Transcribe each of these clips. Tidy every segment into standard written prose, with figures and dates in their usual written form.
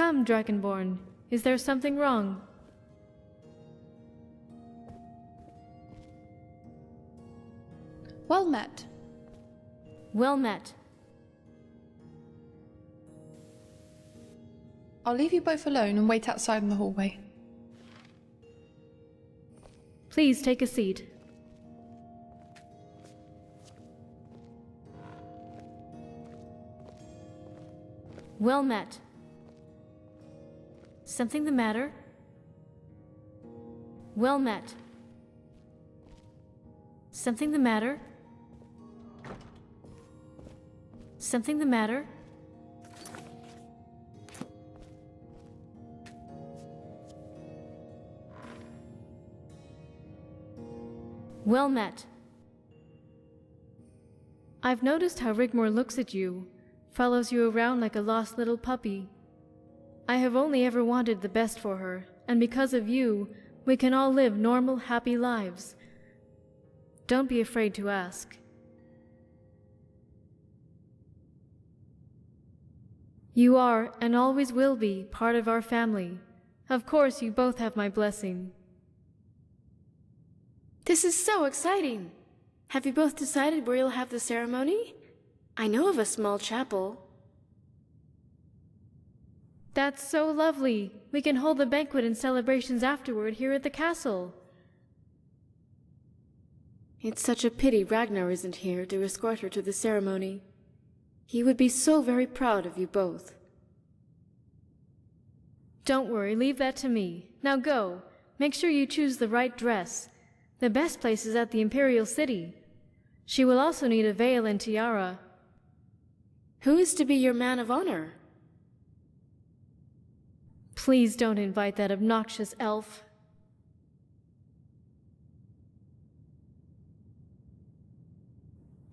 Come, Dragonborn. Is there something wrong? Well met. Well met. I'll leave you both alone and wait outside in the hallway. Please take a seat. Well met. Something the matter? Well met. Something the matter? Something the matter? Well met. I've noticed how Rigmor looks at you, follows you around like a lost little puppy. I have only ever wanted the best for her, and because of you, we can all live normal, happy lives. Don't be afraid to ask. You are, and always will be, part of our family. Of course, you both have my blessing. This is so exciting! Have you both decided where you'll have the ceremony? I know of a small chapel. That's so lovely! We can hold the banquet and celebrations afterward here at the castle. It's such a pity Ragnar isn't here to escort her to the ceremony. He would be so very proud of you both. Don't worry, leave that to me. Now go. Make sure you choose the right dress. The best place is at the Imperial City. She will also need a veil and tiara. Who is to be your man of honor? Please don't invite that obnoxious elf.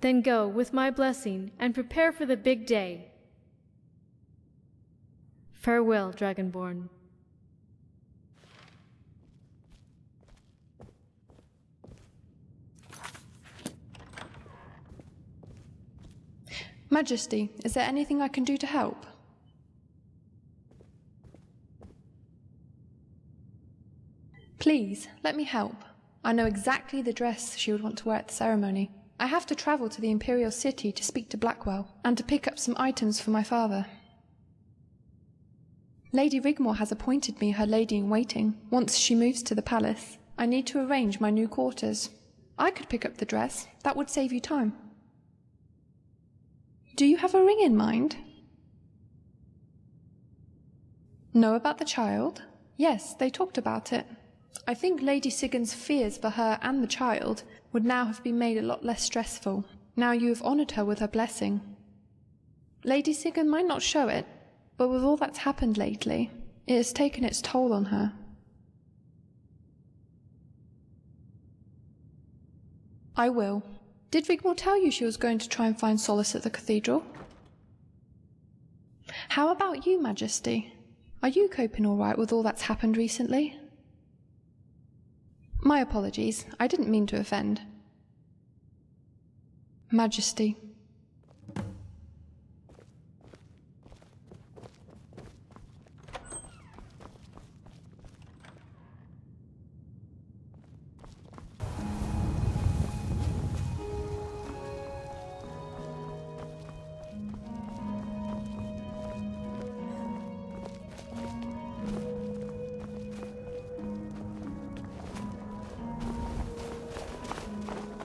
Then go, with my blessing, and prepare for the big day. Farewell, Dragonborn. Majesty, is there anything I can do to help? Please, let me help. I know exactly the dress she would want to wear at the ceremony. I have to travel to the Imperial City to speak to Blackwell, and to pick up some items for my father. Lady Rigmor has appointed me her lady-in-waiting. Once she moves to the palace, I need to arrange my new quarters. I could pick up the dress. That would save you time. Do you have a ring in mind? Know about the child? Yes, they talked about it. I think Lady Sigurd's fears for her and the child would now have been made a lot less stressful. Now you have honoured her with her blessing. Lady Sigurd might not show it, but with all that's happened lately, it has taken its toll on her. I will. Did Rigmor tell you she was going to try and find solace at the cathedral? How about you, Majesty? Are you coping all right with all that's happened recently? My apologies. I didn't mean to offend. Majesty.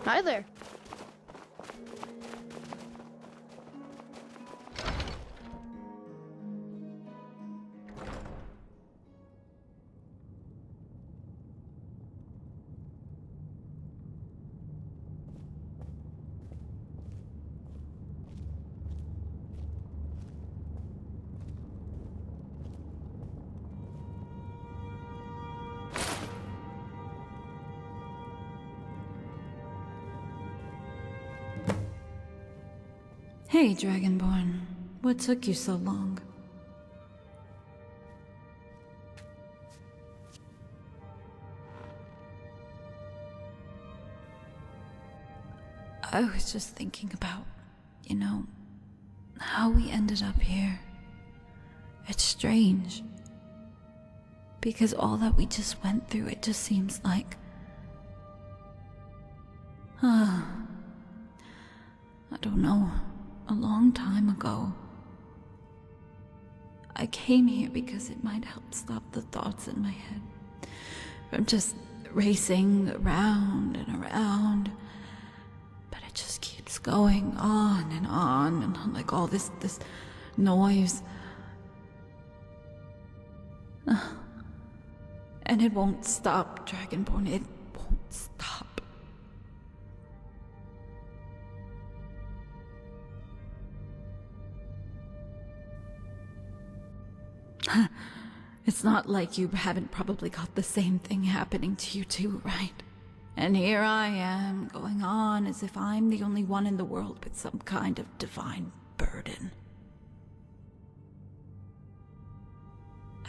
Hi there. Hey, Dragonborn. What took you so long? I was just thinking about, how we ended up here. It's strange. Because all that we just went through, it just seems like... I don't know, a long time ago. I came here because it might help stop the thoughts in my head from just racing around and around. But it just keeps going on, and like all this noise. And it won't stop, Dragonborn. It won't stop. It's not like you haven't probably got the same thing happening to you too, right? And here I am, going on as if I'm the only one in the world with some kind of divine burden.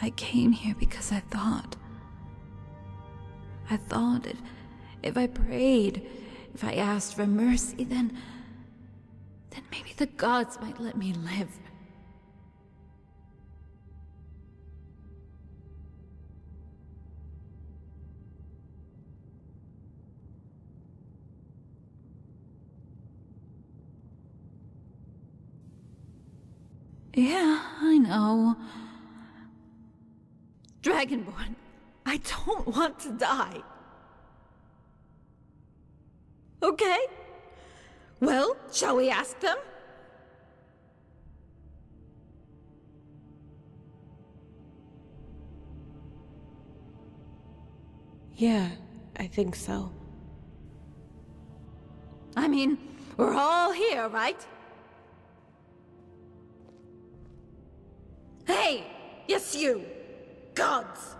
I came here because I thought if I prayed, if I asked for mercy, then maybe the gods might let me live. Yeah, I know. Dragonborn, I don't want to die. Okay? Well, shall we ask them? Yeah, I think so. I mean, we're all here, right? Hey! Yes, you! Gods!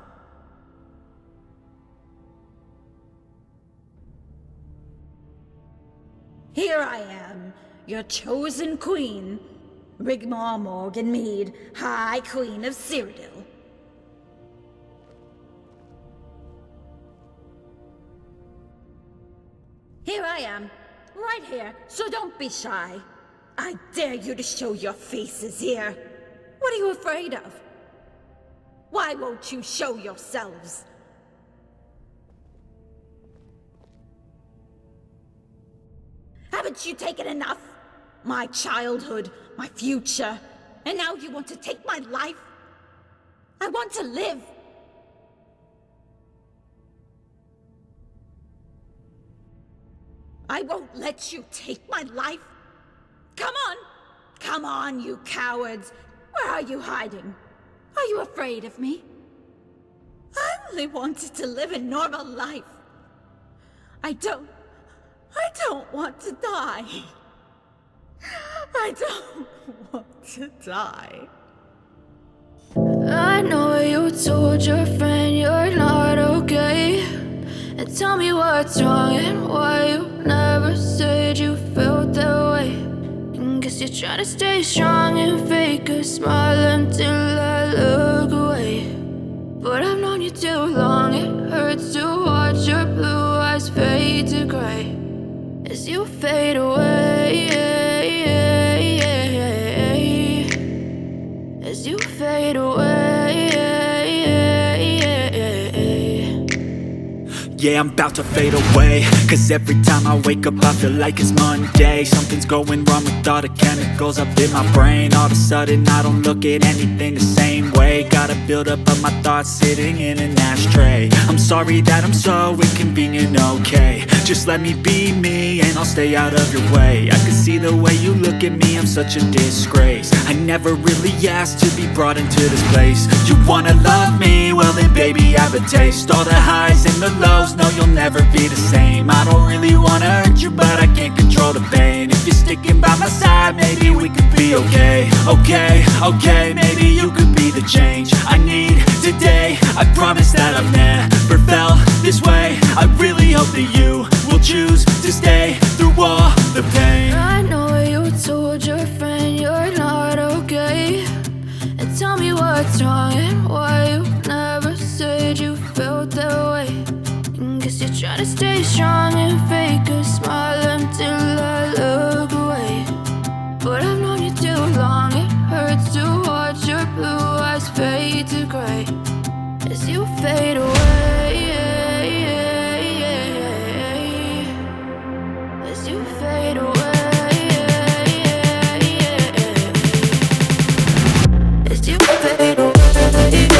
Here I am, your chosen queen, Rigmor Morgan Mead, High Queen of Cyrodiil. Here I am, right here, so don't be shy. I dare you to show your faces here. What are you afraid of? Why won't you show yourselves? Haven't you taken enough? My childhood, my future, and now you want to take my life? I want to live. I won't let you take my life. Come on, you cowards. Where are you hiding? Are you afraid of me? I only wanted to live a normal life. I don't want to die. I don't want to die. I know you told your friend you're not okay. And tell me what's wrong and why you never said you felt that way. And guess you're trying to stay strong and fake a smile until I look away. But I've known you too long, it hurts to watch your blue eyes fade to gray as you fade away, as you fade away. Yeah, I'm about to fade away, cause every time I wake up I feel like it's Monday. Something's going wrong with all the chemicals up in my brain. All of a sudden I don't look at anything the same way. Gotta build up of my thoughts sitting in an ashtray. I'm sorry that I'm so inconvenient, okay. Just let me be me and I'll stay out of your way. I can see the way you look at me, I'm such a disgrace. I never really asked to be brought into this place. You wanna love me? Well then baby have a taste. All the highs and the lows, no you'll never be the same. I don't really wanna hurt you but I can't control the pain. If you're sticking by my side maybe we could be okay. Okay, maybe you could be the change I need today. I promise that I've never felt this way. I really hope that you will choose to stay through all the pain. I know you told your friend you're not okay. And tell me what's wrong and why you never said you felt that way. And guess you're trying to stay strong and fake a smile until I look away. But I've known you too long, it hurts to watch your blue eyes fade to grey as you fade away. As you fade away. As you fade away. As you fade away.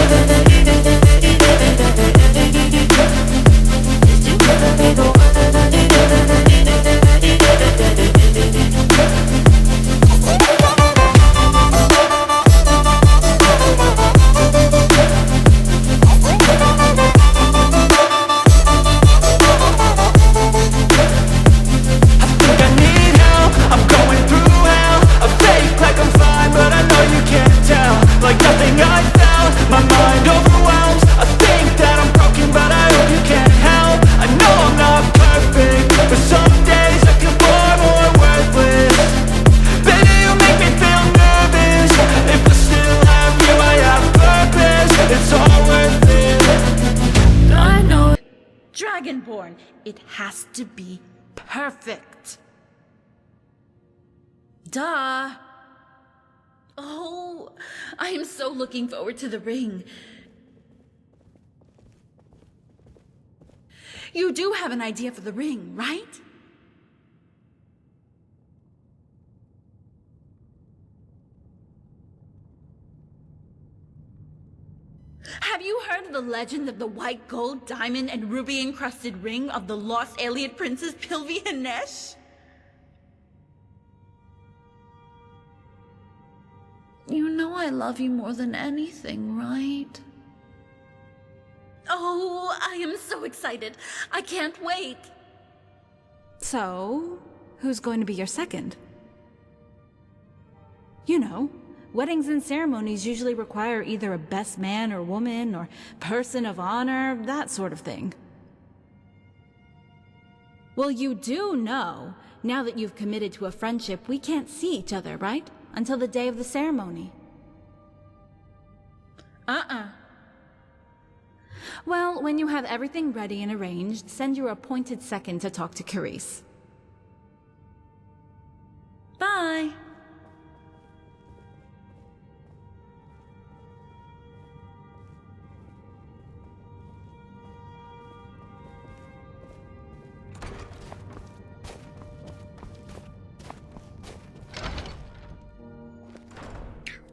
Like nothing I found, my mind overwhelms. I think that I'm broken, but I hope you can't help. I know I'm not perfect, but some days I feel far more worthless. Baby, you make me feel nervous. If I still have you, I have purpose. It's all worth it. I know. Dragonborn, it has to be perfect. Duh. Oh, I am so looking forward to the ring. You do have an idea for the ring, right? Have you heard of the legend of the white gold, diamond, and ruby-encrusted ring of the lost alien princess Pilvi Hanesh? You know I love you more than anything, right? Oh, I am so excited. I can't wait. So, who's going to be your second? You know, weddings and ceremonies usually require either a best man or woman or person of honor, that sort of thing. Well, you do know, now that you've committed to a friendship, we can't see each other, right? Until the day of the ceremony. Well, when you have everything ready and arranged, send your appointed second to talk to Carice. Bye.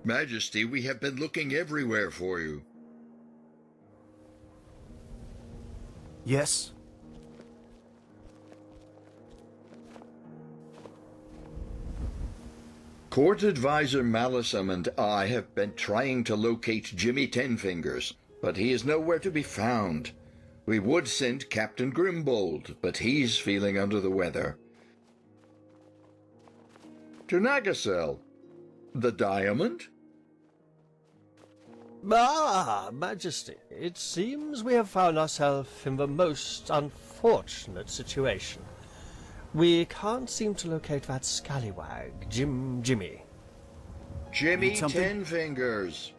Majesty, we have been looking everywhere for you. Yes? Court Advisor Malison and I have been trying to locate Jimmy Tenfingers, but he is nowhere to be found. We would send Captain Grimbold, but he's feeling under the weather. To Nagasel. The diamond? Ah, Majesty, it seems we have found ourselves in the most unfortunate situation. We can't seem to locate that scallywag, Jimmy. Jimmy Tenfingers.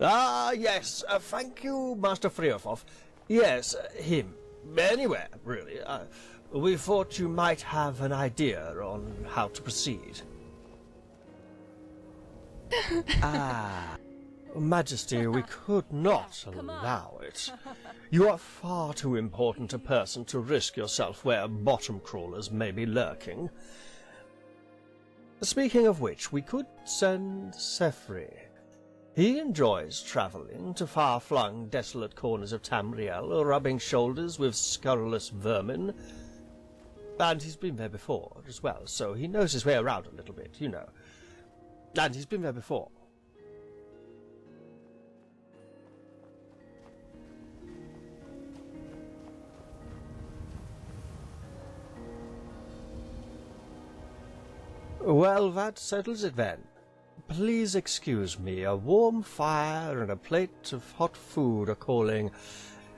Ah, yes, thank you, Master Freofoff. Yes, him. Anywhere, really. We thought you might have an idea on how to proceed. Majesty, we could not allow it. You are far too important a person to risk yourself where bottom crawlers may be lurking. Speaking of which, we could send Sefri. He enjoys travelling to far-flung, desolate corners of Tamriel, rubbing shoulders with scurrilous vermin. And he's been there before as well, so he knows his way around a little bit, you know. And he's been there before. Well, that settles it then. Please excuse me, a warm fire and a plate of hot food are calling,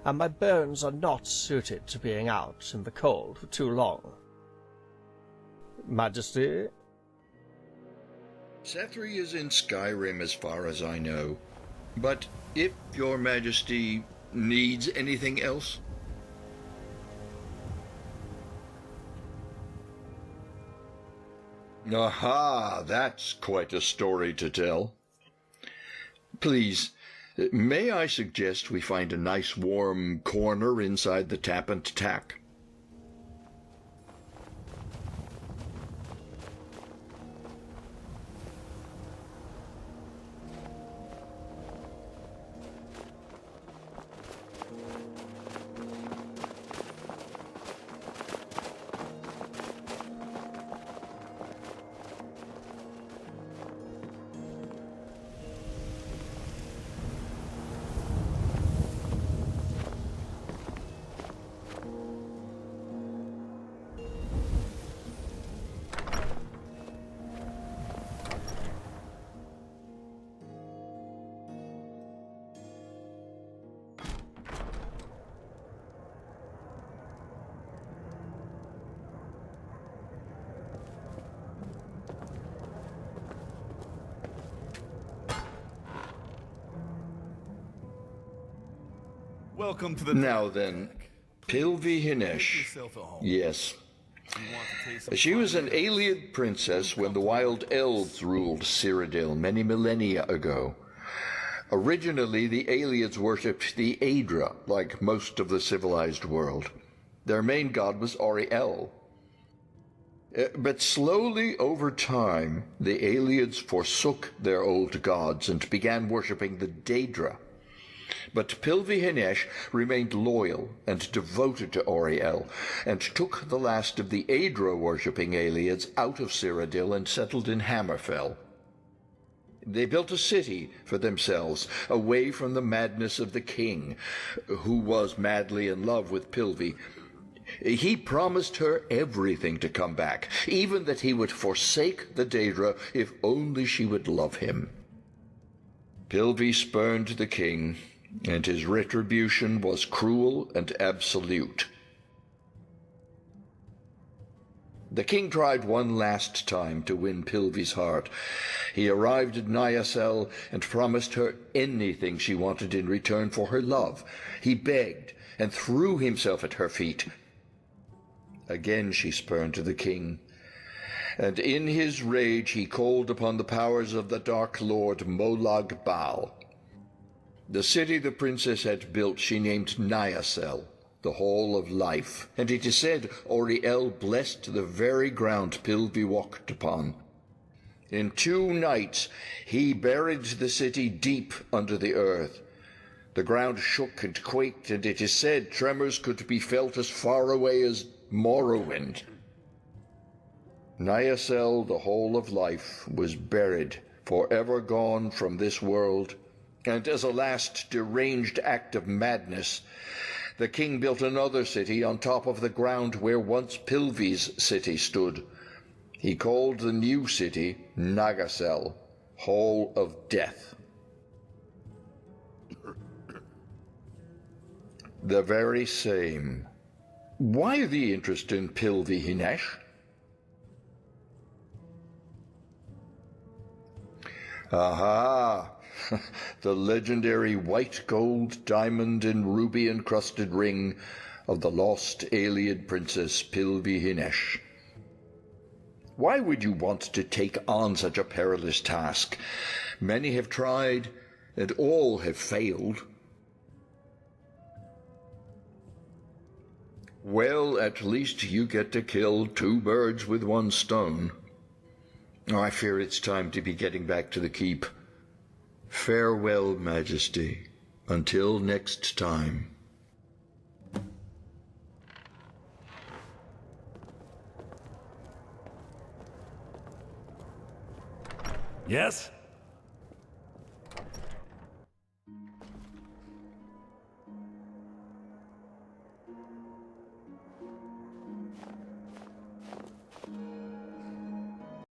and my bones are not suited to being out in the cold for too long. Majesty? Sethri is in Skyrim as far as I know. But if your Majesty needs anything else... Aha, that's quite a story to tell. Please, may I suggest we find a nice warm corner inside the tap and tack? Welcome to the... Now then, Pilvi Hinesh. Yes. She was an Ayleid princess when the Wild Elves ruled Cyrodiil many millennia ago. Originally, the Ayleids worshipped the Aedra, like most of the civilized world. Their main god was Ariel. But slowly over time, the Ayleids forsook their old gods and began worshipping the Daedra. But Pilvi Hinesh remained loyal and devoted to Ariel, and took the last of the Aedra-worshipping Ayleids out of Cyrodiil and settled in Hammerfell. They built a city for themselves, away from the madness of the king, who was madly in love with Pilvi. He promised her everything to come back, even that he would forsake the Daedra if only she would love him. Pilvi spurned the king, and his retribution was cruel and absolute. The king tried one last time to win Pilvi's heart. He arrived at Nyasel and promised her anything she wanted in return for her love. He begged and threw himself at her feet. Again she spurned the king, and in his rage he called upon the powers of the Dark Lord Molag Bal. The city the princess had built she named Nyasel, the Hall of Life, and it is said Ariel blessed the very ground Pilvi walked upon. In 2 nights he buried the city deep under the earth. The ground shook and quaked, and it is said tremors could be felt as far away as Morrowind. Nyasel, the Hall of Life, was buried, forever gone from this world. And as a last deranged act of madness, the king built another city on top of the ground where once Pilvi's city stood. He called the new city Nagasel, Hall of Death. The very same. Why the interest in Pilvi Hinesh? Aha! The legendary white gold, diamond, and ruby-encrusted ring of the lost Ayleid princess Pilvi Hinesh. Why would you want to take on such a perilous task? Many have tried, and all have failed. Well, at least you get to kill 2 birds with 1 stone. I fear it's time to be getting back to the keep. Farewell, Majesty, until next time. Yes?